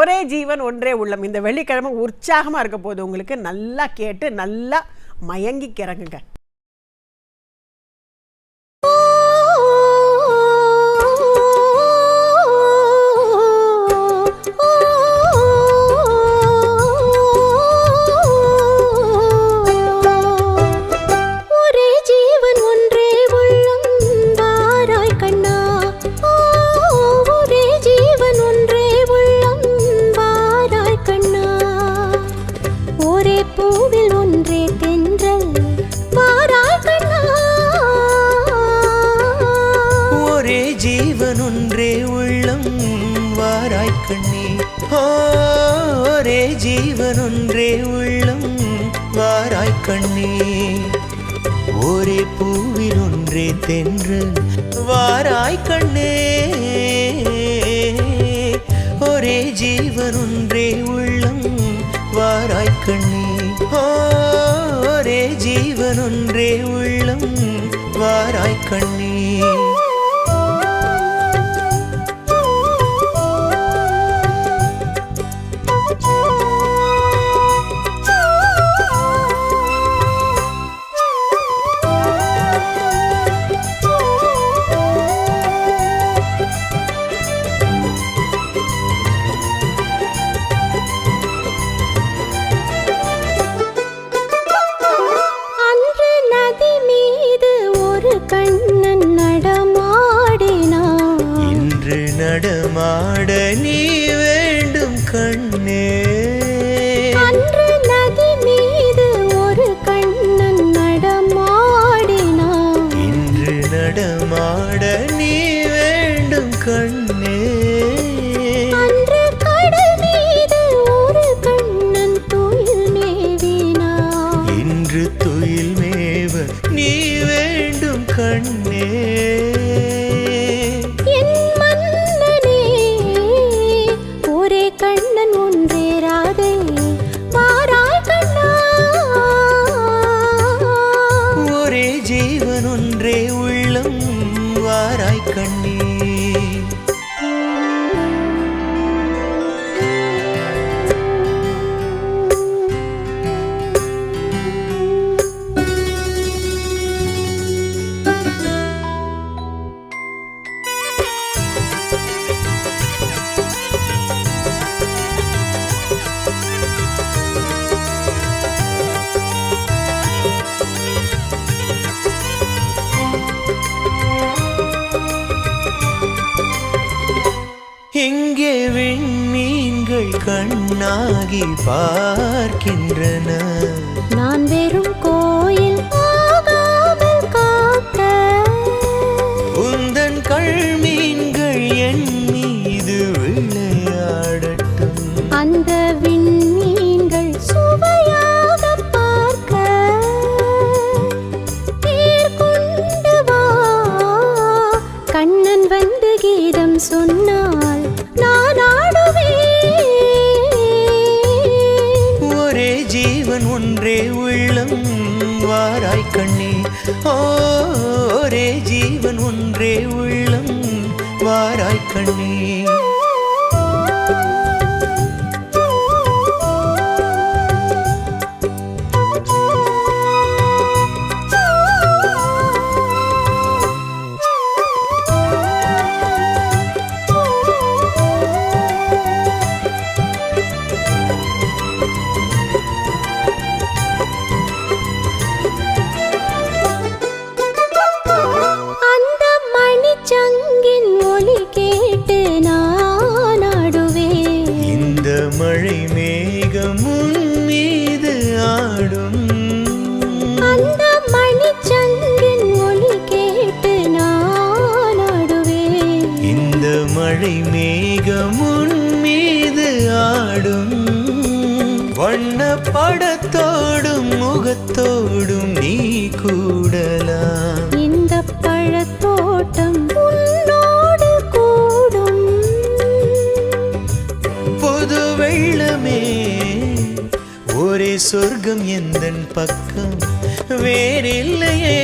ஒரே ஜீவன் ஒன்றே உள்ளம். இந்த வெள்ளிக்கிழமை உற்சாகமாக இருக்க போது உங்களுக்கு. நல்லா கேட்டு நல்லா மயங்கி கிறங்குங்க. ஒரே ஜீவன் ஒன்றே உள்ளம் வாராய் கண்ணே, ஒரே பூவில் ஒன்றே தென்றல் வாராய் கண்ணே, ஒரே ஜீவன் ஒன்றே உள்ளம் வாராய் கண்ணே, ஒரே ஜீவன் ஒன்றே உள்ளம் வாராய் கண்ணே. நடமாட நீ வேண்டும் கண்ணே, அன்று நதி மீது ஒரு கண்ணன் நடமாடினான், இன்று நடமாட நீ வேண்டும் கண்ணே, அன்று கடல் மீது ஒரு கண்ணன் துயில் மேவினான், இன்று துயில் மேவ நீ வேண்டும் கண்ணே. ஜீவன் ஒன்றே உள்ளம் வாராய் கண்ணே. இங்கே விண்மீன்கள் கண்ணாகி பார்க்கின்றன, நான் வெறும் கோயில் ஆகாமல் காக்க, உந்தன் கள்மீன்கள் என் மீது விளையாடட்டும், அந்த விண்மீன்கள் சுவையாக பார்க்க, தேர் கொண்டு வா கண்ணன் வந்து கீதம் சொன்னார் நான் ஆடுவேன். ஒரே ஜீவன் ஒன்றே உள்ளம் வாராய் கண்ணே, ஒரே ஜீவன் ஒன்றே உள்ளம் வாராய் கண்ணே. மழை மேகம் உன் மீது ஆடும், அந்த மணிச்சங்கின் ஒலி கேட்டு நான் ஆடுவேன், இந்த மழை மேகம் உன் மீது ஆடும், வண்ண படத்தோடும் முகத்தோடும் நீ கூடலாம், இந்த பழத்தோட்டம் உன்னோடு கூடும், புது வெள்ளமே ஒரே சொர்க்கம் எந்தன் பக்கம் வேறில்லையே.